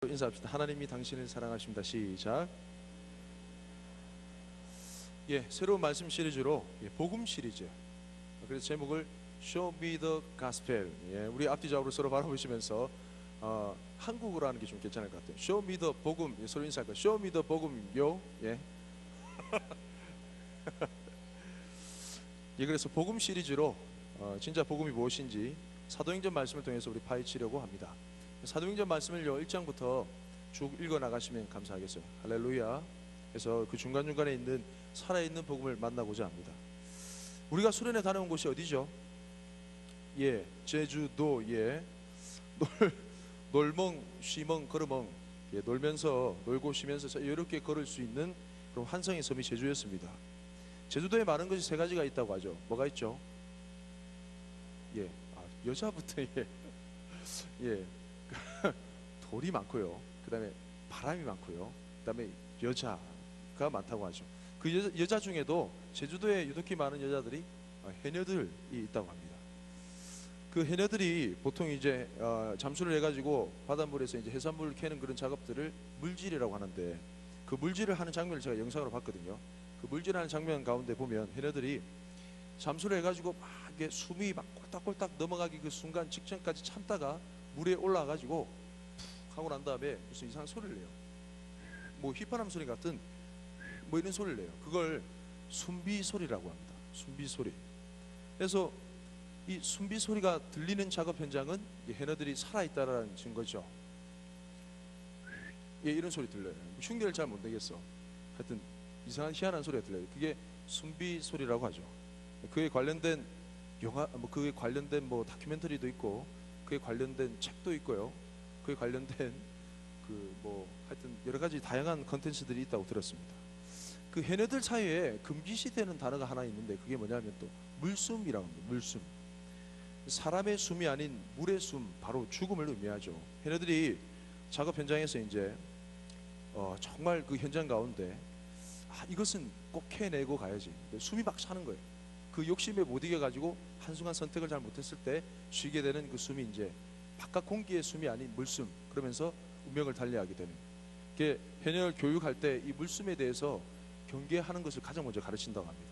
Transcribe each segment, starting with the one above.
인사합시다. 하나님이 당신을 사랑하십니다. 시작. 새로운 말씀 시리즈로 복음 시리즈. 그래서 제목을 Show Me the Gospel. 우리 앞뒤좌우로 서로 바라보시면서 한국어로 하는 게 좀 괜찮을 것 같아요. Show Me the 복음. 서로 인사할까요? Show Me the 복음요. 그래서 복음 시리즈로 진짜 복음이 무엇인지 사도행전 말씀을 통해서 우리 파헤치려고 합니다. 사도행전 말씀을요 1장부터 쭉 읽어 나가시면 감사하겠어요. 할렐루야. 그래서 그 중간중간에 있는 살아있는 복음을 만나고자 합니다. 우리가 수련회 다녀온 곳이 어디죠? 제주도. 놀멍 쉬멍 걸어멍. 놀면서 놀고 쉬면서 이렇게 걸을 수 있는 그런 환상의 섬이 제주였습니다. 제주도에 많은 것이 세 가지가 있다고 하죠. 뭐가 있죠? 여자부터 돌이 많고요. 그 다음에 바람이 많고요. 그 다음에 여자가 많다고 하죠. 그 여자 중에도 제주도에 유독히 많은 여자들이 해녀들이 있다고 합니다. 그 해녀들이 보통 이제 잠수를 해가지고 바닷물에서 이제 해산물을 캐는 그런 작업들을 물질이라고 하는데, 그 물질을 하는 장면을 제가 영상으로 봤거든요. 그 물질하는 장면 가운데 보면 해녀들이 잠수를 해가지고 막 이게 숨이 막 꼴딱꼴딱 넘어가기 그 순간 직전까지 참다가 물에 올라가가지고 푹 하고 난 다음에 무슨 이상한 소리를 내요. 뭐 휘파람 소리 같은 뭐 이런 소리를 내요. 그걸 숨비 소리라고 합니다. 숨비 소리. 그래서 이 숨비 소리가 들리는 작업 현장은 해녀들이 살아있다라는 증거죠. 이런 소리 들려요. 흉내를 잘 못 내겠어. 하여튼 이상한 희한한 소리가 들려요. 그게 숨비 소리라고 하죠. 그에 관련된 영화, 그에 관련된 다큐멘터리도 있고, 그에 관련된 책도 있고요. 그에 관련된 하여튼 여러 가지 다양한 컨텐츠들이 있다고 들었습니다. 그 해녀들 사이에 금기시되는 단어가 하나 있는데, 그게 뭐냐면 또 물숨이라고 합니다. 물숨. 사람의 숨이 아닌 물의 숨, 바로 죽음을 의미하죠. 해녀들이 작업 현장에서 이제 정말 그 현장 가운데 이것은 꼭 해내고 가야지. 숨이 막 차는 거예요. 그 욕심에 못 이겨가지고 한순간 선택을 잘 못했을 때 쉬게 되는 그 숨이 이제 바깥 공기의 숨이 아닌 물숨. 그러면서 운명을 달리하게 되는. 그게 해녀를 교육할 때 이 물숨에 대해서 경계하는 것을 가장 먼저 가르친다고 합니다.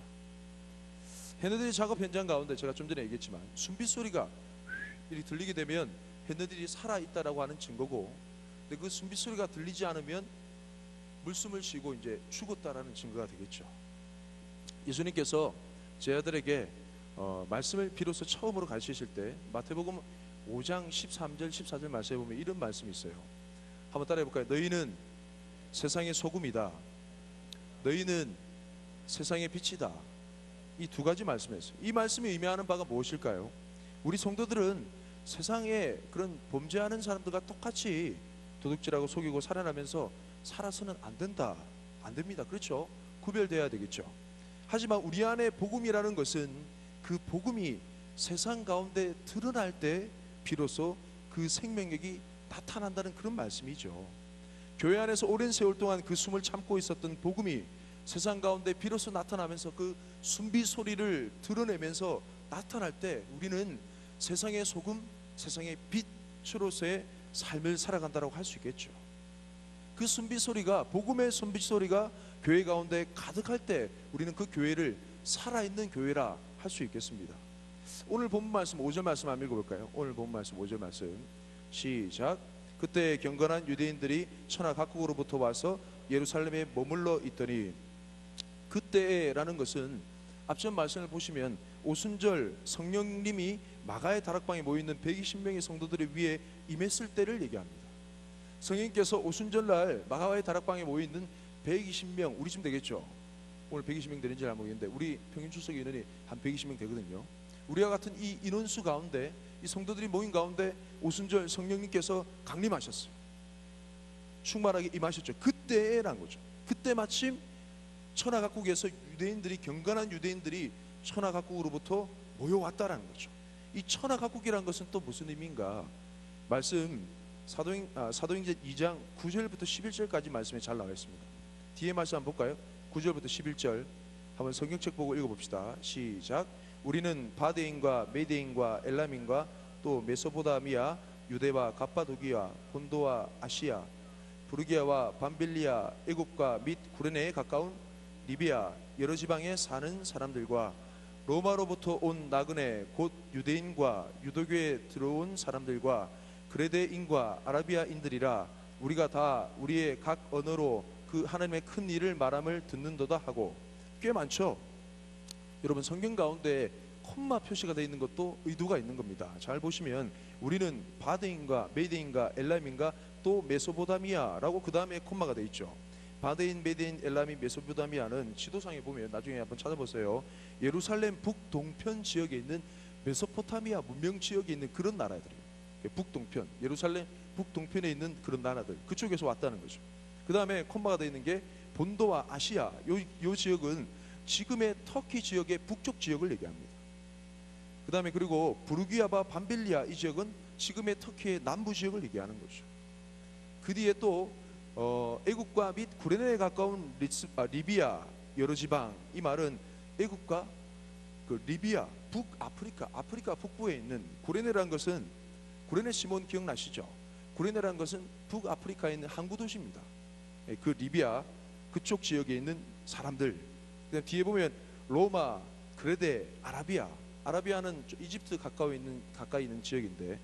해녀들이 작업 현장 가운데 제가 좀 전에 얘기했지만 숨비 소리가 이렇게 들리게 되면 해녀들이 살아있다라고 하는 증거고, 근데 그 숨비 소리가 들리지 않으면 물숨을 쉬고 이제 죽었다라는 증거가 되겠죠. 예수님께서 제 아들에게 말씀을 비로소 처음으로 가르치실 때 마태복음 5장 13절 14절 말씀에 보면 이런 말씀이 있어요. 한번 따라해 볼까요? 너희는 세상의 소금이다. 너희는 세상의 빛이다. 이 두 가지 말씀이었어요. 이 말씀이 의미하는 바가 무엇일까요? 우리 성도들은 세상에 그런 범죄하는 사람들과 똑같이 도둑질하고 속이고 살아나면서 살아서는 안 된다. 안 됩니다. 그렇죠? 구별돼야 되겠죠. 하지만 우리 안에 복음이라는 것은 그 복음이 세상 가운데 드러날 때 비로소 그 생명력이 나타난다는 그런 말씀이죠. 교회 안에서 오랜 세월 동안 그 숨을 참고 있었던 복음이 세상 가운데 비로소 나타나면서 그 숨비 소리를 드러내면서 나타날 때 우리는 세상의 소금, 세상의 빛으로서의 삶을 살아간다고 할 수 있겠죠. 그 숨비 소리가, 복음의 숨비 소리가 교회 가운데 가득할 때 우리는 그 교회를 살아있는 교회라 할 수 있겠습니다. 오늘 본문 말씀 5절 말씀 한번 읽어볼까요? 오늘 본문 말씀 5절 말씀 시작. 그때 경건한 유대인들이 천하 각국으로부터 와서 예루살렘에 머물러 있더니, 그때라는 것은 앞전 말씀을 보시면 오순절 성령님이 마가의 다락방에 모여있는 120명의 성도들의 위에 임했을 때를 얘기합니다. 성령님께서 오순절날 마가의 다락방에 모여있는 120명, 우리쯤 되겠죠. 오늘 120명 되는지 잘 모르겠는데 우리 평균 출석 인원이 한 120명 되거든요. 우리와 같은 이 인원수 가운데, 이 성도들이 모인 가운데 오순절 성령님께서 강림하셨어요. 충만하게 임하셨죠. 그때란 거죠. 그때 마침 천하 각국에서 유대인들이, 경건한 유대인들이 천하 각국으로부터 모여왔다라는 거죠. 이 천하 각국이란 것은 또 무슨 의미인가? 말씀 사도행전 2장 9절부터 11절까지 말씀에 잘 나와 있습니다. 뒤에 말씀 한번 볼까요? 9절부터 11절 한번 성경책 보고 읽어봅시다. 시작. 우리는 바데인과 메데인과 엘람인과 또 메소포다미아, 유대와 갑바도기아, 본도와 아시아, 부르기아와 밤빌리아, 애굽과 및 구레네에 가까운 리비아 여러 지방에 사는 사람들과 로마로부터 온 나그네 곧 유대인과 유도교에 들어온 사람들과 그레데인과 아라비아인들이라 우리가 다 우리의 각 언어로 그 하나님의 큰 일을 말함을 듣는도다 하고. 꽤 많죠. 여러분, 성경 가운데 콤마 표시가 되어 있는 것도 의도가 있는 겁니다. 잘 보시면 우리는 바데인과 메데인과 엘람인과 또 메소포타미아라고 그 다음에 콤마가 되어 있죠. 바데인, 메데인, 엘람인, 메소포타미아는 지도상에 보면 나중에 한번 찾아보세요. 예루살렘 북동편 지역에 있는 메소포타미아 문명 지역에 있는 그런 나라들이에요. 북동편, 예루살렘 북동편에 있는 그런 나라들, 그쪽에서 왔다는 거죠. 그 다음에 콤마가 되어 있는 게 본도와 아시아, 요 지역은 지금의 터키 지역의 북쪽 지역을 얘기합니다. 그 다음에 그리고 부르기아바 밤빌리아, 이 지역은 지금의 터키의 남부 지역을 얘기하는 거죠. 그 뒤에 또 애국과 및 구레네에 가까운 리비아 여러 지방, 이 말은 애국과 그 리비아, 북아프리카, 아프리카 북부에 있는 구레네라는 것은, 구레네 시몬 기억나시죠? 구레네라는 것은 북아프리카에 있는 항구 도시입니다. 그 리비아 그쪽 지역에 있는 사람들. 그다음 뒤에 보면 로마, 그레데, 아라비아는 이집트 가까이 있는 지역인데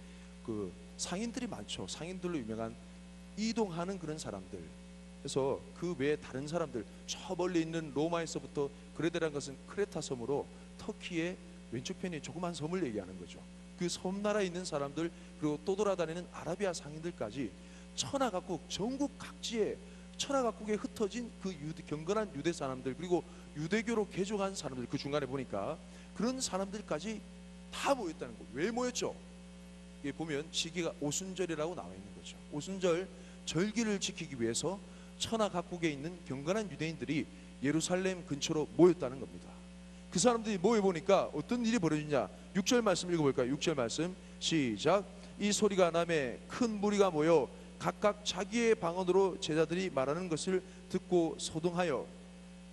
그 상인들이 많죠. 상인들로 유명한 이동하는 그런 사람들. 그래서 그 외에 다른 사람들, 저 멀리 있는 로마에서부터, 그레데라는 것은 크레타 섬으로 터키의 왼쪽 편에 조그만 섬을 얘기하는 거죠. 그 섬나라에 있는 사람들, 그리고 또 돌아다니는 아라비아 상인들까지 천하각국, 전국 각지에 천하각국에 흩어진 그 경건한 유대 사람들, 그리고 유대교로 개종한 사람들, 그 중간에 보니까 그런 사람들까지 다 모였다는 거. 왜 모였죠? 이게 보면 시기가 오순절이라고 나와 있는 거죠. 오순절 절기를 지키기 위해서 천하각국에 있는 경건한 유대인들이 예루살렘 근처로 모였다는 겁니다. 그 사람들이 모여보니까 어떤 일이 벌어지냐. 6절 말씀 읽어볼까요? 6절 말씀 시작. 이 소리가 나매 큰 무리가 모여 각각 자기의 방언으로 제자들이 말하는 것을 듣고 소동하여.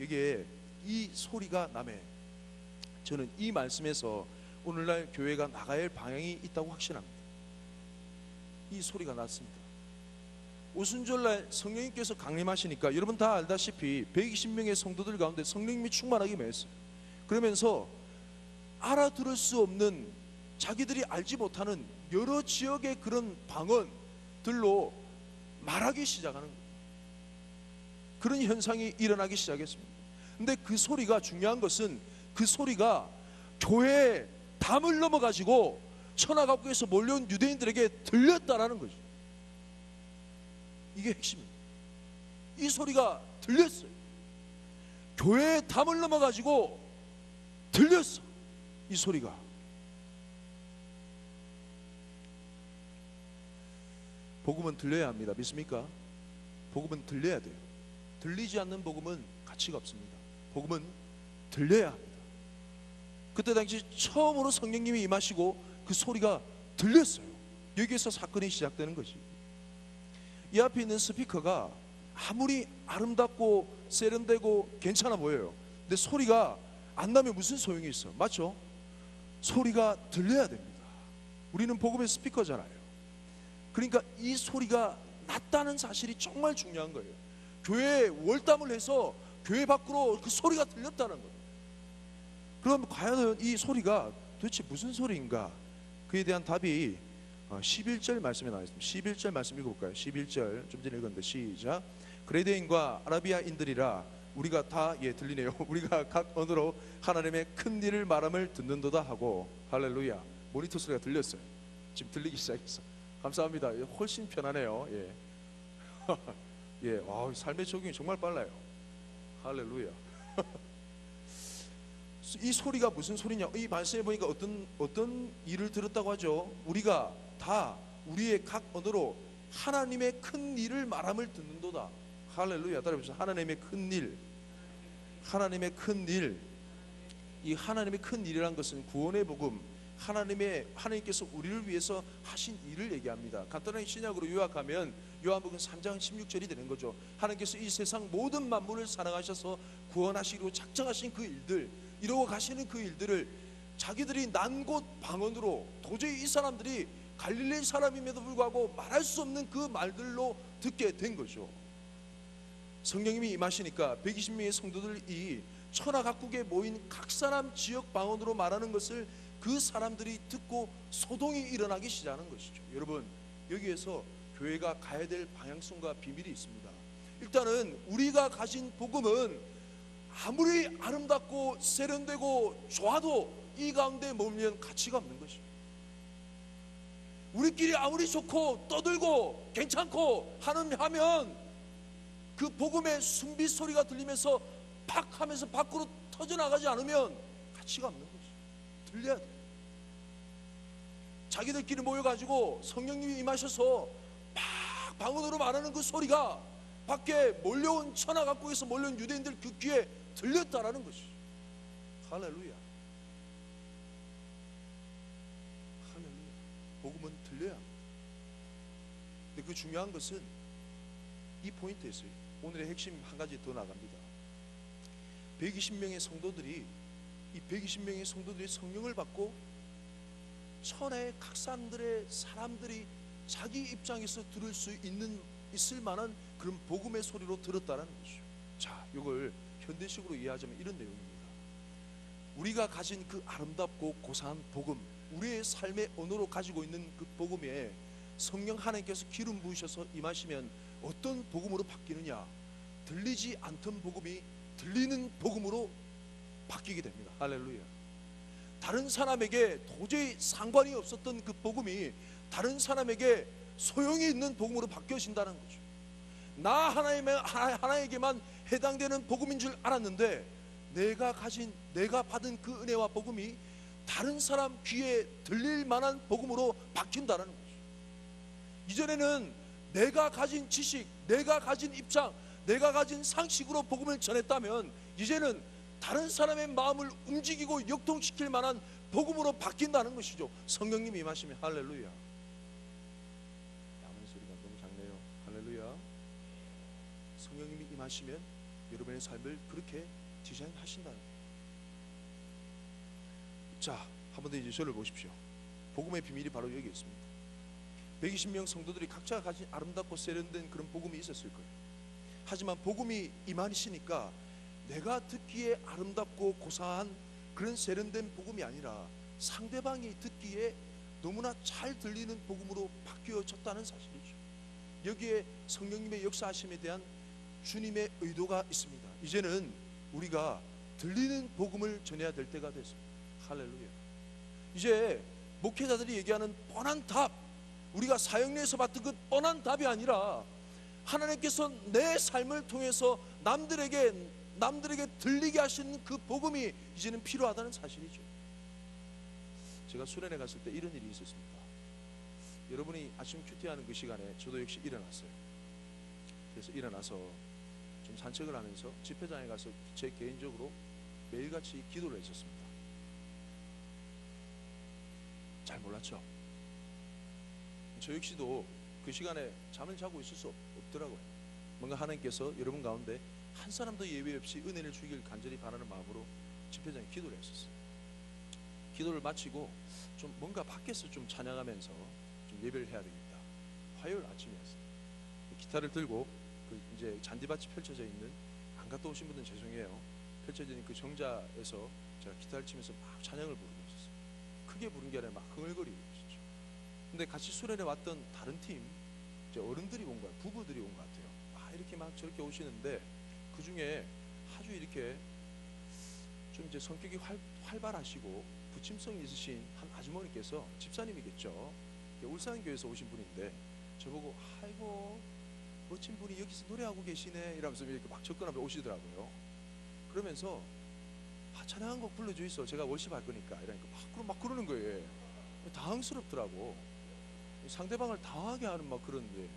이게 이 소리가 나매, 저는 이 말씀에서 오늘날 교회가 나가야 할 방향이 있다고 확신합니다. 이 소리가 났습니다. 오순절날 성령님께서 강림하시니까 여러분 다 알다시피 120명의 성도들 가운데 성령님이 충만하게 임했어요. 그러면서 알아들을 수 없는, 자기들이 알지 못하는 여러 지역의 그런 방언들로 말하기 시작하는 거예요. 그런 현상이 일어나기 시작했습니다. 근데 그 소리가, 중요한 것은 그 소리가 교회의 담을 넘어가지고 천하각국에서 몰려온 유대인들에게 들렸다라는 거죠. 이게 핵심입니다. 이 소리가 들렸어요. 교회의 담을 넘어가지고 들렸어. 이 소리가. 복음은 들려야 합니다. 믿습니까? 복음은 들려야 돼요. 들리지 않는 복음은 가치가 없습니다. 복음은 들려야 합니다. 그때 당시 처음으로 성령님이 임하시고 그 소리가 들렸어요. 여기에서 사건이 시작되는 것이. 이 앞에 있는 스피커가 아무리 아름답고 세련되고 괜찮아 보여요. 근데 소리가 안 나면 무슨 소용이 있어? 맞죠? 소리가 들려야 됩니다. 우리는 복음의 스피커잖아요. 그러니까 이 소리가 났다는 사실이 정말 중요한 거예요. 교회에 월담을 해서 교회 밖으로 그 소리가 들렸다는 거예요. 그럼 과연 이 소리가 도대체 무슨 소리인가? 그에 대한 답이 11절 말씀에 나와 있습니다. 11절 말씀 읽어볼까요? 11절 좀 전에 읽었는데 시작. 그레데인과 아라비아인들이라 우리가 다, 예, 들리네요. 우리가 각 언어로 하나님의 큰 일을 말함을 듣는도다 하고. 할렐루야. 모니터 소리가 들렸어요. 지금 들리기 시작했어. 감사합니다. 훨씬 편하네요. 예. 예, 와, 삶의 적용이 정말 빨라요. 할렐루야. 이 소리가 무슨 소리냐? 이 말씀에 보니까 어떤 일을 들었다고 하죠. 우리가 다 우리의 각 언어로 하나님의 큰 일을 말함을 듣는도다. 할렐루야. 따라해보세요. 하나님의 큰 일. 하나님의 큰 일. 이 하나님의 큰 일이란 것은 구원의 복음, 하나님께서 우리를 위해서 하신 일을 얘기합니다. 간단하게 신약으로 요약하면 요한복음 3장 16절이 되는 거죠. 하나님께서 이 세상 모든 만물을 사랑하셔서 구원하시기로 작정하신 그 일들, 이루어 가시는 그 일들을 자기들이 난 곳 방언으로, 도저히 이 사람들이 갈릴리 사람임에도 불구하고 말할 수 없는 그 말들로 듣게 된 거죠. 성령님이 임하시니까 120명의 성도들이 천하 각국에 모인 각 사람 지역 방언으로 말하는 것을 그 사람들이 듣고 소동이 일어나기 시작하는 것이죠. 여러분, 여기에서 교회가 가야 될 방향성과 비밀이 있습니다. 일단은 우리가 가진 복음은 아무리 아름답고 세련되고 좋아도 이 가운데 머물면 가치가 없는 것이죠. 우리끼리 아무리 좋고 떠들고 괜찮고 하면 그 복음의 순비 소리가 들리면서 팍 하면서 밖으로 터져나가지 않으면 가치가 없는 거죠. 들려야 돼. 자기들끼리 모여가지고 성령님이 임하셔서 막 방언으로 말하는 그 소리가 밖에 몰려온 천하 각국에서 몰려온 유대인들 그 귀에 들렸다라는 것이죠. 할렐루야. 할렐루야. 복음은 들려야 합니다. 근데 그 중요한 것은 이 포인트에서요. 오늘의 핵심 한 가지 더 나갑니다. 120명의 성도들이 이 120명의 성도들이 성령을 받고 천하의 각 사람들이 자기 입장에서 들을 수 있을 만한 그런 복음의 소리로 들었다는 것이죠. 자, 이걸 현대식으로 이해하자면 이런 내용입니다. 우리가 가진 그 아름답고 고상한 복음, 우리의 삶의 언어로 가지고 있는 그 복음에 성령 하나님께서 기름 부으셔서 임하시면 어떤 복음으로 바뀌느냐? 들리지 않던 복음이 들리는 복음으로 바뀌게 됩니다. 할렐루야. 다른 사람에게 도저히 상관이 없었던 그 복음이 다른 사람에게 소용이 있는 복음으로 바뀌어진다는 거죠. 나 하나에게만 해당되는 복음인 줄 알았는데 내가 받은 그 은혜와 복음이 다른 사람 귀에 들릴 만한 복음으로 바뀐다는 거죠. 이전에는 내가 가진 지식, 내가 가진 입장, 내가 가진 상식으로 복음을 전했다면 이제는 다른 사람의 마음을 움직이고 역동시킬 만한 복음으로 바뀐다는 것이죠. 성령님이 임하시면. 할렐루야. 아멘 소리가 너무 작네요. 할렐루야. 성령님이 임하시면 여러분의 삶을 그렇게 디자인하신다는 거예요. 자, 한 번 더 이제 저를 보십시오. 복음의 비밀이 바로 여기 있습니다. 120명 성도들이 각자 가진 아름답고 세련된 그런 복음이 있었을 거예요. 하지만 복음이 임하시니까 내가 듣기에 아름답고 고상한 그런 세련된 복음이 아니라 상대방이 듣기에 너무나 잘 들리는 복음으로 바뀌어졌다는 사실이죠. 여기에 성령님의 역사하심에 대한 주님의 의도가 있습니다. 이제는 우리가 들리는 복음을 전해야 될 때가 됐습니다. 할렐루야. 이제 목회자들이 얘기하는 뻔한 답, 우리가 사역내에서 봤던 그 뻔한 답이 아니라 하나님께서 내 삶을 통해서 남들에게 들리게 하시는 그 복음이 이제는 필요하다는 사실이죠. 제가 수련회 갔을 때 이런 일이 있었습니다. 여러분이 아침 큐티하는 그 시간에 저도 역시 일어났어요. 그래서 일어나서 좀 산책을 하면서 집회장에 가서 제 개인적으로 매일같이 기도를 했었습니다. 잘 몰랐죠? 저 역시도 그 시간에 잠을 자고 있을 수 없더라고요. 뭔가 하나님께서 여러분 가운데 한 사람도 예외 없이 은혜를 주길 간절히 바라는 마음으로 집회장에 기도를 했었어요. 기도를 마치고 좀 뭔가 밖에서 좀 찬양하면서 좀 예배를 해야 되겠다. 화요일 아침이었어요. 기타를 들고 그 이제 잔디밭이 펼쳐져 있는, 안 갔다 오신 분들은 죄송해요. 펼쳐져 있는 그 정자에서 제가 기타를 치면서 막 찬양을 부르고 있었어요. 크게 부른 게 아니라 막 흥얼거리고 있었죠. 근데 같이 수련회 왔던 다른 팀, 이제 어른들이 온 거예요. 부부들이 온 것 같아요. 막 이렇게 막 저렇게 오시는데 그 중에 아주 이렇게 좀 이제 성격이 활발하시고 부침성이 있으신 한 아주머니께서, 집사님이겠죠. 울산교회에서 오신 분인데 저보고 아이고 멋진 분이 여기서 노래하고 계시네 이러면서 이렇게 막 접근하면 오시더라고요. 그러면서 찬양 한 곡 불러주이소, 제가 월십 할 거니까 이러니까 막 그러는 거예요. 당황스럽더라고. 상대방을 당하게 하는 막 그런데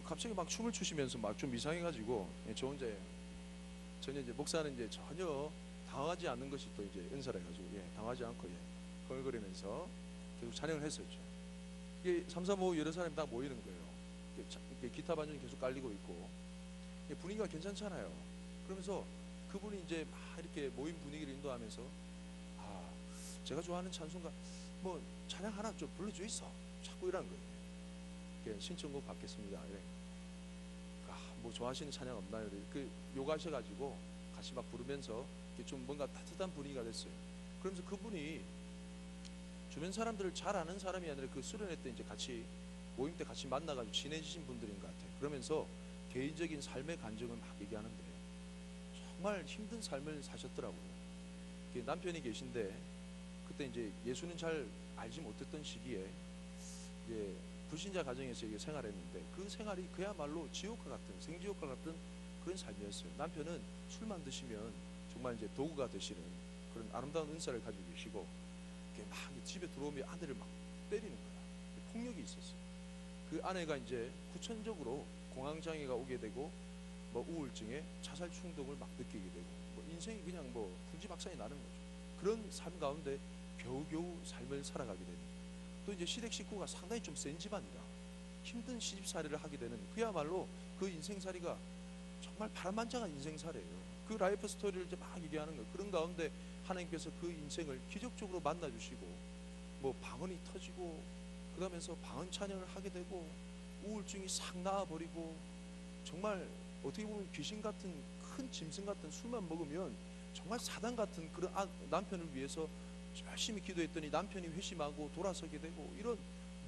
갑자기 막 춤을 추시면서 막 좀 이상해가지고 저 혼자 전혀 이제 목사는 이제 전혀 당하지 않는 것이 또 이제 은사라 해가지고 당하지 않고 걸거리면서 계속 찬양을 했었죠. 이게 3, 4, 5 여러 사람이 다 모이는 거예요. 이렇게 기타 반주는 계속 깔리고 있고 분위기가 괜찮잖아요. 그러면서 그분이 이제 막 이렇게 모임 분위기를 인도하면서 제가 좋아하는 찬송가 뭐 찬양 하나 좀 불러주이소 자꾸 이러는 거예요. 신청곡 받겠습니다. 이래. 뭐 좋아하시는 찬양 없나요? 그 요가하셔가지고 같이 막 부르면서 좀 뭔가 따뜻한 분위기가 됐어요. 그러면서 그분이 주변 사람들을 잘 아는 사람이 아니라 그 수련회 때 이제 같이 모임 때 같이 만나가지고 친해지신 분들인 것 같아요. 그러면서 개인적인 삶의 간증을 막 얘기하는데 정말 힘든 삶을 사셨더라고요. 남편이 계신데 그때 이제 예수는 잘 알지 못했던 시기에 이제 불신자 가정에서 이게 생활했는데 그 생활이 그야말로 지옥과 같은 생지옥과 같은 그런 삶이었어요. 남편은 술만 드시면 정말 이제 도구가 되시는 그런 아름다운 은사를 가지고 계시고 막 집에 들어오면 아내를 막 때리는 거야. 폭력이 있었어요. 그 아내가 이제 후천적으로 공황장애가 오게 되고 뭐 우울증에 자살 충동을 막 느끼게 되고 뭐 인생이 그냥 뭐 풍지박산이 나는 거죠. 그런 삶 가운데 겨우겨우 삶을 살아가게 되는, 또 이제 시댁 식구가 상당히 좀 센 집안이라 힘든 시집살이를 하게 되는, 그야말로 그 인생살이가 정말 파란만장한 인생살이에요. 그 라이프 스토리를 이제 막 얘기하는 거예요. 그런 가운데 하나님께서 그 인생을 기적적으로 만나주시고 뭐 방언이 터지고 그러면서 방언 찬양을 하게 되고 우울증이 싹 나아버리고, 정말 어떻게 보면 귀신 같은 큰 짐승 같은 술만 먹으면 정말 사단 같은 그런 남편을 위해서 열심히 기도했더니 남편이 회심하고 돌아서게 되고, 이런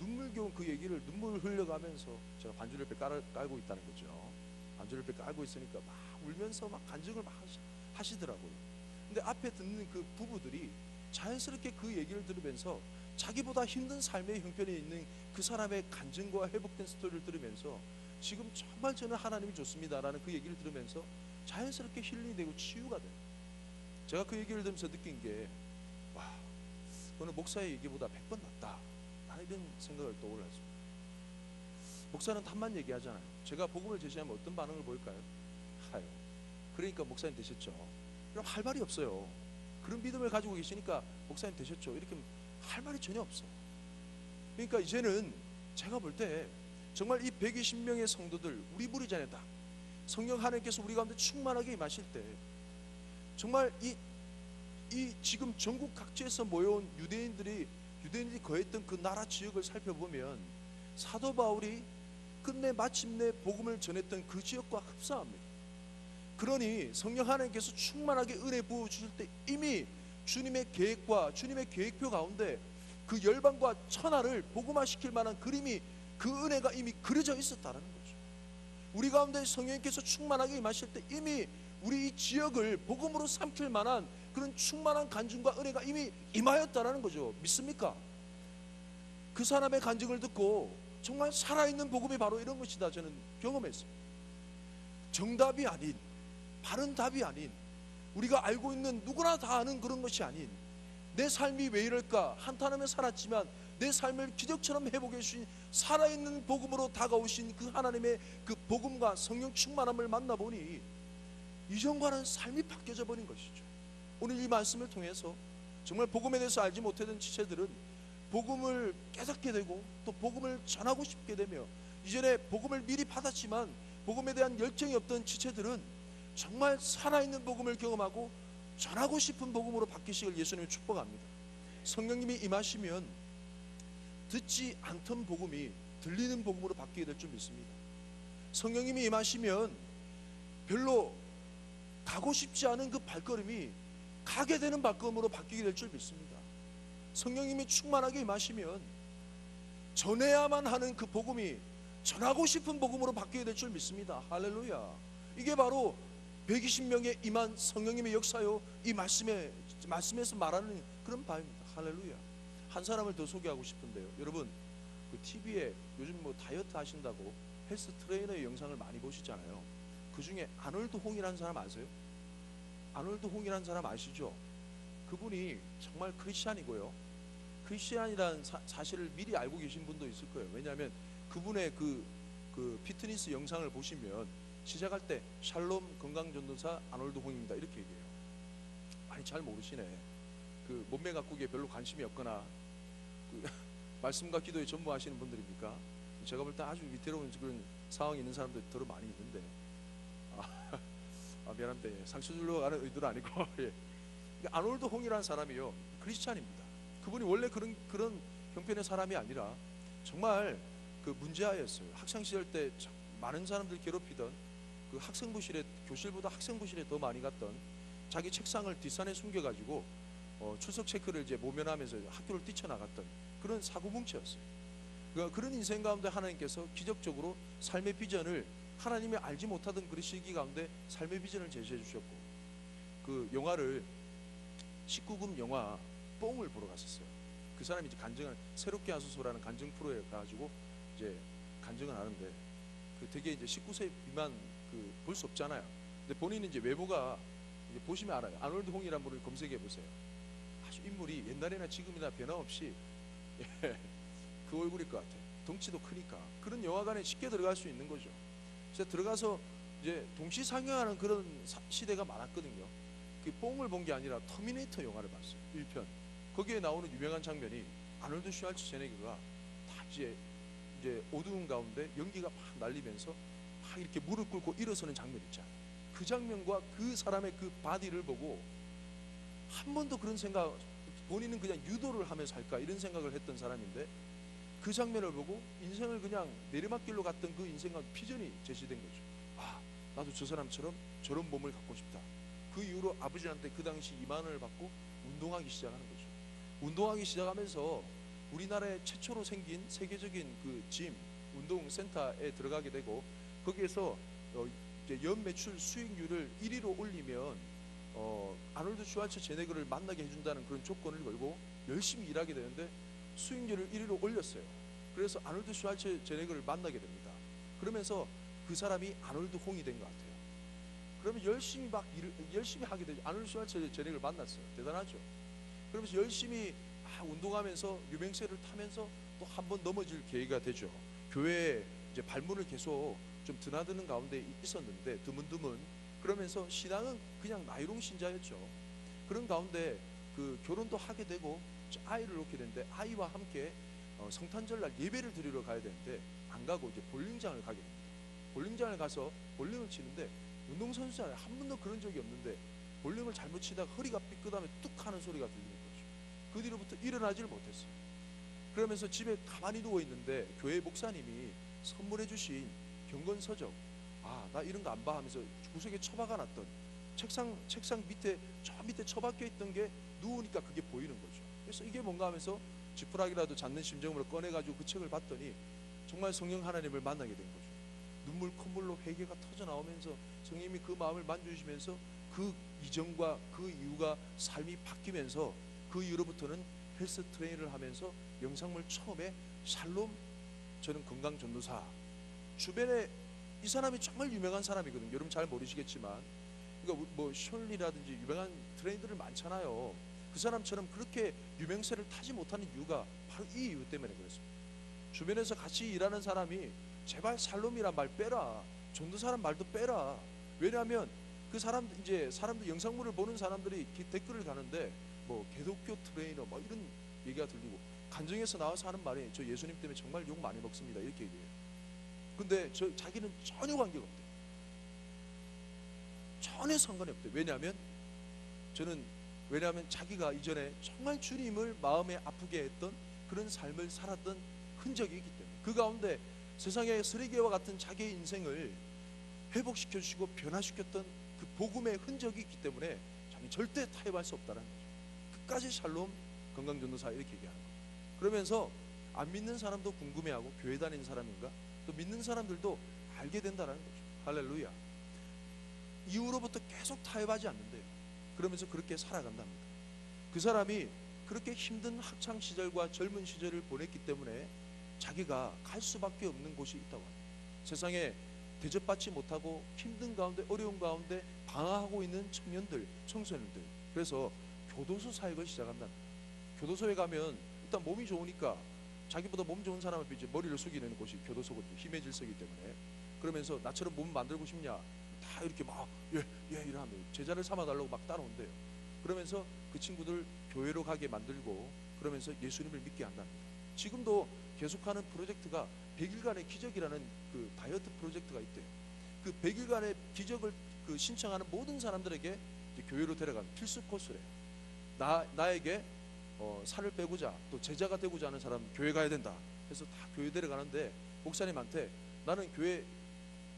눈물겨운 그 얘기를 눈물 흘려가면서 제가 반주를 옆에 깔고 있다는 거죠. 반주를 옆에 깔고 있으니까 막 울면서 막 간증을 막 하시더라고요. 근데 앞에 듣는 그 부부들이 자연스럽게 그 얘기를 들으면서 자기보다 힘든 삶의 형편에 있는 그 사람의 간증과 회복된 스토리를 들으면서 지금 정말 저는 하나님이 좋습니다라는 그 얘기를 들으면서 자연스럽게 힐링이 되고 치유가 돼요. 제가 그 얘기를 들으면서 느낀 게, 와, 그거는 목사의 얘기보다 100번 낫다 라는 이런 생각을 떠올랐습니다. 목사는 답만 얘기하잖아요. 제가 복음을 제시하면 어떤 반응을 보일까요? 하요. 그러니까 목사님 되셨죠. 그럼 할 말이 없어요. 그런 믿음을 가지고 계시니까 목사님 되셨죠. 이렇게 할 말이 전혀 없어. 그러니까 이제는 제가 볼 때 정말 이 120명의 성도들, 우리 무리잖아요. 다 성령 하나님께서 우리 가운데 충만하게 임하실 때 정말 이 지금 전국 각지에서 모여온 유대인들이 거했던 그 나라 지역을 살펴보면 사도 바울이 끝내 마침내 복음을 전했던 그 지역과 흡사합니다. 그러니 성령 하나님께서 충만하게 은혜 부어주실 때 이미 주님의 계획과 주님의 계획표 가운데 그 열방과 천하를 복음화시킬 만한 그림이, 그 은혜가 이미 그려져 있었다는 거죠. 우리 가운데 성령님께서 충만하게 임하실 때 이미 우리 이 지역을 복음으로 삼킬 만한 그런 충만한 간증과 은혜가 이미 임하였다는 거죠. 믿습니까? 그 사람의 간증을 듣고 정말 살아있는 복음이 바로 이런 것이다 저는 경험했습니다. 정답이 아닌, 바른 답이 아닌, 우리가 알고 있는 누구나 다 아는 그런 것이 아닌, 내 삶이 왜 이럴까 한탄하며 살았지만 내 삶을 기적처럼 회복해 주신 살아있는 복음으로 다가오신 그 하나님의 그 복음과 성령 충만함을 만나보니 이전과는 삶이 바뀌어져 버린 것이죠. 오늘 이 말씀을 통해서 정말 복음에 대해서 알지 못하던 지체들은 복음을 깨닫게 되고 또 복음을 전하고 싶게 되며, 이전에 복음을 미리 받았지만 복음에 대한 열정이 없던 지체들은 정말 살아있는 복음을 경험하고 전하고 싶은 복음으로 바뀌시길 예수님이 축복합니다. 성령님이 임하시면 듣지 않던 복음이 들리는 복음으로 바뀌게 될 줄 믿습니다. 성령님이 임하시면 별로 가고 싶지 않은 그 발걸음이 가게 되는 발걸음으로 바뀌게 될 줄 믿습니다. 성령님이 충만하게 임하시면 전해야만 하는 그 복음이 전하고 싶은 복음으로 바뀌게 될 줄 믿습니다. 할렐루야. 이게 바로 120명의 임한 성령님의 역사요, 이 말씀에서 말하는 그런 바입니다. 할렐루야. 한 사람을 더 소개하고 싶은데요, 여러분 그 TV에 요즘 뭐 다이어트 하신다고 헬스 트레이너의 영상을 많이 보시잖아요. 그 중에 아놀드 홍이라는 사람 아세요? 아놀드 홍이라는 사람 아시죠? 그분이 정말 크리스찬이고요, 크리스찬이라는 사실을 미리 알고 계신 분도 있을 거예요. 왜냐하면 그분의 그 피트니스 영상을 보시면 시작할 때 샬롬 건강전도사 아놀드 홍입니다 이렇게 얘기해요. 아니 잘 모르시네. 그 몸매 가꾸기에 별로 관심이 없거나 그 말씀과 기도에 전무하시는 분들입니까? 제가 볼 때 아주 위태로운 그런 상황이 있는 사람들 더러 많이 있는데, 미안합니다. 예. 상처 주려고 하는 의도는 아니고 예. 그러니까 아놀드 홍이라는 사람이요, 크리스찬입니다. 그분이 원래 그런 형편의 사람이 아니라 정말 그 문제아였어요. 학창 시절 때 많은 사람들 괴롭히던, 그 학생부실에, 교실보다 학생부실에 더 많이 갔던, 자기 책상을 뒷산에 숨겨가지고 출석 체크를 이제 모면하면서 학교를 뛰쳐나갔던 그런 사고뭉치였어요. 그런 인생 가운데 하나님께서 기적적으로 삶의 비전을, 하나님이 알지 못하던 그 시기 가운데 삶의 비전을 제시해 주셨고, 그 영화를 19금 영화 뽕을 보러 갔었어요. 그 사람이 이제 간증을, 새롭게 하소서라는 간증 프로에 가지고 이제 간증을 하는데, 그 되게 이제 19세 미만 그 볼 수 없잖아요. 근데 본인은 이제 외모가, 이제 보시면 알아요. 아놀드 홍이라는 분을 검색해 보세요. 아주 인물이 옛날이나 지금이나 변함없이 예, 그 얼굴일 것 같아요. 덩치도 크니까 그런 영화관에 쉽게 들어갈 수 있는 거죠. 그래서 들어가서 이제 동시상영하는 그런 시대가 많았거든요. 그 뽕을 본 게 아니라 터미네이터 영화를 봤어요. 1편. 거기에 나오는 유명한 장면이 아놀드 슈왈츠제네거가 다 이제 어두운 가운데 연기가 막 날리면서 막 이렇게 무릎 꿇고 일어서는 장면 있잖아요. 그 장면과 그 사람의 그 바디를 보고 한 번도 그런 생각, 본인은 그냥 유도를 하면서 할까 이런 생각을 했던 사람인데, 그 장면을 보고 인생을 그냥 내리막길로 갔던 그 인생과 비전이 제시된 거죠. 아, 나도 저 사람처럼 저런 몸을 갖고 싶다. 그 이후로 아버지한테 그 당시 2만 원을 받고 운동하기 시작하는 거죠. 운동하기 시작하면서 우리나라에 최초로 생긴 세계적인 그 짐, 운동센터에 들어가게 되고, 거기에서 이제 연 매출 수익률을 1위로 올리면 아놀드 슈왈츠제네거를 만나게 해준다는 그런 조건을 걸고 열심히 일하게 되는데, 수익률을 1위로 올렸어요. 그래서 아놀드 슈왈츠제네거를 만나게 됩니다. 그러면서 그 사람이 아놀드 홍이 된 것 같아요. 그러면 열심히 막 열심히 하게 되죠. 아놀드 슈왈츠제네거를 만났어요. 대단하죠. 그러면서 열심히 운동하면서 유명세를 타면서 또 한 번 넘어질 계기가 되죠. 교회에 이제 발문을 계속 좀 드나드는 가운데 있었는데, 드문드문. 그러면서 신앙은 그냥 나이롱 신자였죠. 그런 가운데 그 결혼도 하게 되고 아이를 놓게 되는데, 아이와 함께 성탄절날 예배를 드리러 가야 되는데 안 가고 이제 볼링장을 가게 됩니다. 볼링장을 가서 볼링을 치는데, 운동선수잖아요. 한 번도 그런 적이 없는데 볼링을 잘못 치다가 허리가 삐끗하면 뚝 하는 소리가 들리는 거죠. 그 뒤로부터 일어나지를 못했어요. 그러면서 집에 가만히 누워 있는데 교회 목사님이 선물해 주신 경건서적, 나 이런 거 안 봐 하면서 구석에 처박아 놨던 책상 밑에, 저 밑에 처박혀 있던 게 누우니까 그게 보이는 거죠. 그래서 이게 뭔가 하면서 지푸라기라도 잡는 심정으로 꺼내가지고 그 책을 봤더니 정말 성령 하나님을 만나게 된 거죠. 눈물 콧물로 회개가 터져 나오면서 성령님이 그 마음을 만져주시면서 그 이전과 그 이후가 삶이 바뀌면서, 그 이후로부터는 헬스 트레이너를 하면서 영상물 처음에 샬롬, 저는 건강 전도사, 주변에 이 사람이 정말 유명한 사람이거든요. 여러분 잘 모르시겠지만, 그러니까 뭐 셜리라든지 유명한 트레이너들 많잖아요. 그 사람처럼 그렇게 유명세를 타지 못하는 이유가 바로 이 이유 때문에 그렇습니다. 주변에서 같이 일하는 사람이 제발 샬롬이란 말 빼라, 전도사란 말도 빼라. 왜냐하면 그 사람, 이제 사람들, 영상물을 보는 사람들이 댓글을 가는데 뭐 개독교 트레이너 뭐 이런 얘기가 들리고, 간증에서 나와서 하는 말이 저 예수님 때문에 정말 욕 많이 먹습니다 이렇게 얘기해요. 근데 자기는 전혀 관계가 없대요. 전혀 상관이 없대요. 왜냐하면 자기가 이전에 정말 주님을 마음에 아프게 했던 그런 삶을 살았던 흔적이 있기 때문에, 그 가운데 세상의 쓰레기와 같은 자기의 인생을 회복시켜 주시고 변화시켰던 그 복음의 흔적이 있기 때문에 자기 절대 타협할 수 없다는 거죠. 끝까지 샬롬 건강전도사 이렇게 얘기하는 거죠. 그러면서 안 믿는 사람도 궁금해하고 교회 다니는 사람인가, 또 믿는 사람들도 알게 된다는 거죠. 할렐루야. 이후로부터 계속 타협하지 않는데요. 그러면서 그렇게 살아간답니다. 그 사람이 그렇게 힘든 학창 시절과 젊은 시절을 보냈기 때문에 자기가 갈 수밖에 없는 곳이 있다고 합니다. 세상에 대접받지 못하고 힘든 가운데, 어려운 가운데 방황하고 있는 청년들, 청소년들. 그래서 교도소 사역을 시작한답니다. 교도소에 가면 일단 몸이 좋으니까 자기보다 몸 좋은 사람 앞에 이제 머리를 숙이는 곳이 교도소거든요. 힘의 질서이기 때문에. 그러면서 나처럼 몸 만들고 싶냐, 다 이렇게 막 이러면 제자를 삼아달라고 막 따라온대요. 그러면서 그 친구들 교회로 가게 만들고, 그러면서 예수님을 믿게 한답니다. 지금도 계속하는 프로젝트가 100일간의 기적이라는 그 다이어트 프로젝트가 있대요. 그 100일간의 기적을 그 신청하는 모든 사람들에게 이제 교회로 데려가는 필수 코스래요. 나에게 살을 빼고자, 또 제자가 되고자 하는 사람 교회 가야 된다. 그래서 다 교회 데려가는데, 목사님한테 나는 교회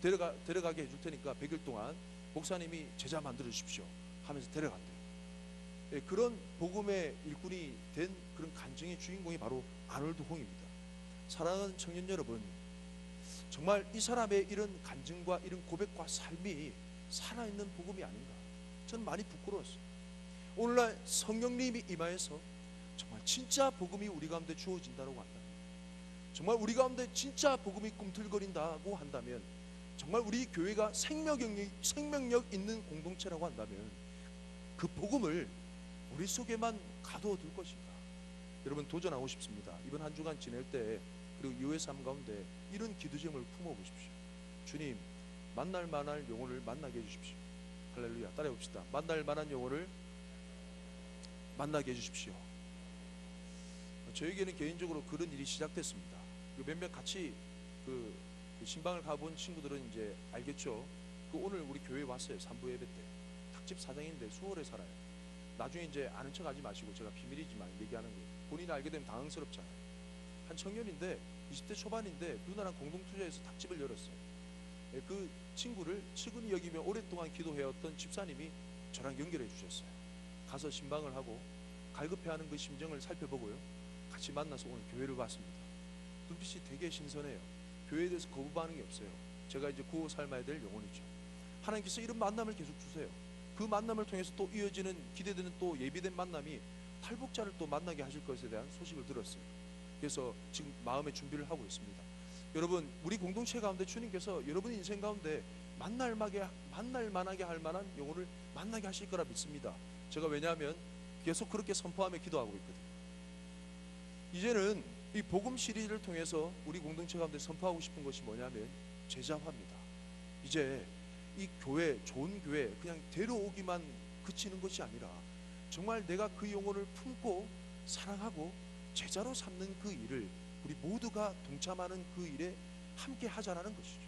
데려가게 해줄 테니까 100일 동안 목사님이 제자 만들어 주십시오 하면서 데려간대요. 예, 그런 복음의 일꾼이 된 그런 간증의 주인공이 바로 아놀드 홍입니다. 사랑하는 청년 여러분, 정말 이 사람의 이런 간증과 이런 고백과 삶이 살아있는 복음이 아닌가, 저는 많이 부끄러웠어요. 오늘날 성령님이 임하여서 정말 진짜 복음이 우리 가운데 주어진다고 한다면, 정말 우리 가운데 진짜 복음이 꿈틀거린다고 한다면, 정말 우리 교회가 생명력 있는 공동체라고 한다면 그 복음을 우리 속에만 가둬둘 것인가. 여러분, 도전하고 싶습니다. 이번 한 주간 지낼 때, 그리고 이후의 삶 가운데 이런 기도 제목을 품어보십시오. 주님, 만날 만한 영혼을 만나게 해주십시오. 할렐루야. 따라해봅시다. 만날 만한 영혼을 만나게 해주십시오. 저에게는 개인적으로 그런 일이 시작됐습니다. 몇몇 같이 그 신방을 가본 친구들은 이제 알겠죠. 오늘 우리 교회에 왔어요. 3부 예배 때. 닭집 사장인데 수월에 살아요. 나중에 이제 아는 척 하지 마시고, 제가 비밀이지만 얘기하는 거예요. 본인이 알게 되면 당황스럽잖아요. 한 청년인데 20대 초반인데 누나랑 공동투자해서 닭집을 열었어요. 그 친구를 측은히 여기며 오랫동안 기도해왔던 집사님이 저랑 연결해 주셨어요. 가서 신방을 하고 갈급해하는 그 심정을 살펴보고요, 같이 만나서 오늘 교회를 왔습니다. 눈빛이 되게 신선해요. 교회에 대해서 거부 반응이 없어요. 제가 이제 구호 삶아야 될 영혼이죠. 하나님께서 이런 만남을 계속 주세요. 그 만남을 통해서 또 이어지는, 기대되는 또 예비된 만남이 탈북자를 또 만나게 하실 것에 대한 소식을 들었어요. 그래서 지금 마음의 준비를 하고 있습니다. 여러분, 우리 공동체 가운데 주님께서 여러분 인생 가운데 만날 만하게 할 만한 영혼을 만나게 하실 거라 믿습니다. 제가 왜냐하면 계속 그렇게 선포하며 기도하고 있거든요. 이제는 이 복음 시리즈를 통해서 우리 공동체 가운데 선포하고 싶은 것이 뭐냐면 제자화입니다. 이제 이 교회, 좋은 교회 그냥 데려오기만 그치는 것이 아니라 정말 내가 그 영혼을 품고 사랑하고 제자로 삼는 그 일을 우리 모두가 동참하는 그 일에 함께 하자라는 것이죠.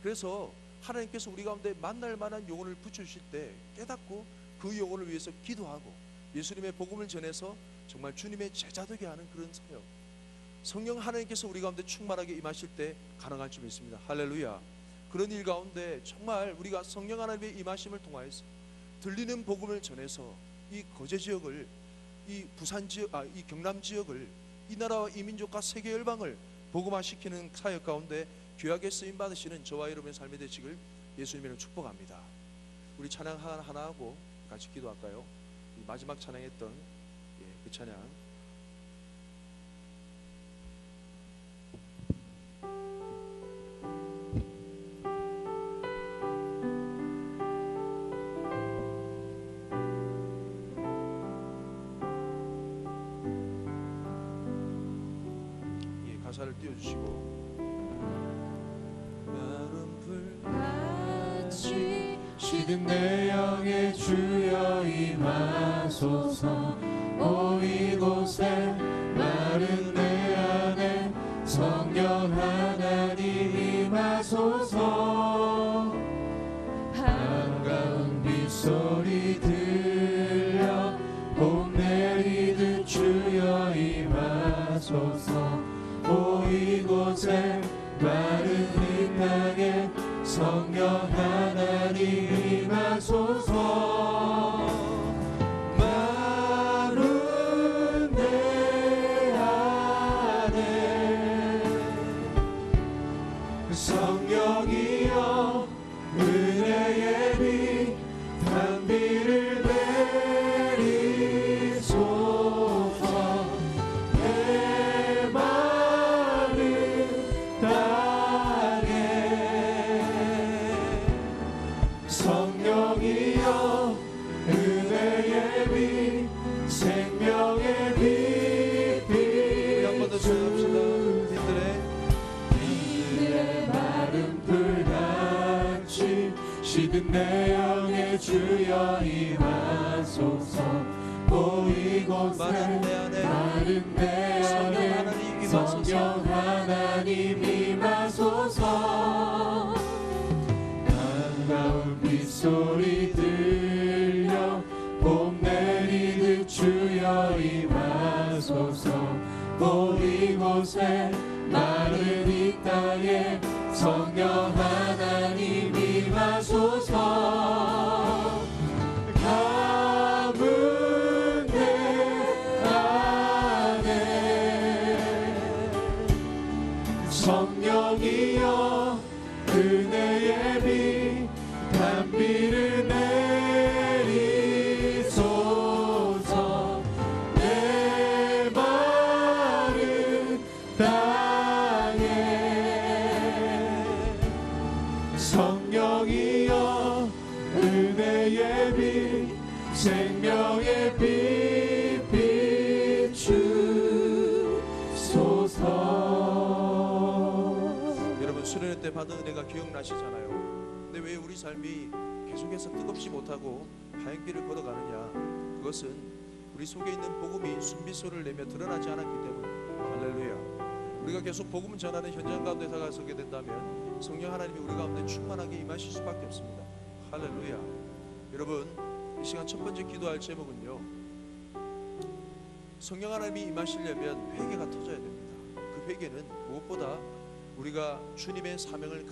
그래서 하나님께서 우리 가운데 만날 만한 영혼을 붙여주실 때 깨닫고 그 영혼을 위해서 기도하고 예수님의 복음을 전해서 정말 주님의 제자 되게 하는 그런 사역, 성령 하나님께서 우리 가운데 충만하게 임하실 때 가능할 줄 믿습니다. 할렐루야. 그런 일 가운데 정말 우리가 성령 하나님의 임하심을 통하여서 들리는 복음을 전해서 이 거제 지역을, 이 부산 지역, 이 경남 지역을, 이 나라와 이 민족과 세계 열방을 복음화시키는 사역 가운데 귀하게 쓰임 받으시는 저와 여러분의 삶이 되시길 예수님으로 축복합니다. 우리 찬양 하나 하고 같이 기도할까요? 마지막 찬양했던 그 찬양. 가사를 띄워주시고. 마름불같이 시든 내 영의 주여 임하소서. 오 이곳에 마른 내 안에 성령 하나님 임하소서. 한가운 빗소리 들려 봄 내리듯 주여 임하소서. 오 이곳에 마른 이 땅에 성령 하나님 임하소서. 마른 내 안에 성령이여 은혜의 비 단비를 내리소서. 성령이여 은혜의 빛 생명의 빛 한 번 더 찬양합시다. 빛들의 마른 불같이 시든 내 영의 주여 임하소서. 오 이곳에 마른 내 안에 성령 하나님 임하소서. 한가운 빗소리 들려 봄 내리듯 주여 임하소서. 오 이곳에 마른 이 은혜의 비 단비를 내리소서. 내 마른 땅에 성령이여 은혜의 빛 생명의 빛 비추소서. 여러분 수련회 때 받은 은혜가 기억나시잖아요. 근데 왜 우리 삶이 계속해서 뜨겁지 못하고 하얀 길을 걸어가느냐? 그것은 우리 속에 있는 복음이 순비소를 내며 드러나지 않았기 때문에. 할렐루야. 우리가 계속 복음을 전하는 현장 가운데 다가서게 된다면 성령 하나님이 우리 가운데 충만하게 임하실 수밖에 없습니다. 할렐루야. 여러분 이 시간 첫 번째 기도할 제목은요, 성령 하나님이 임하시려면 회개가 터져야 됩니다. 그 회개는 무엇보다 우리가 주님의 사명을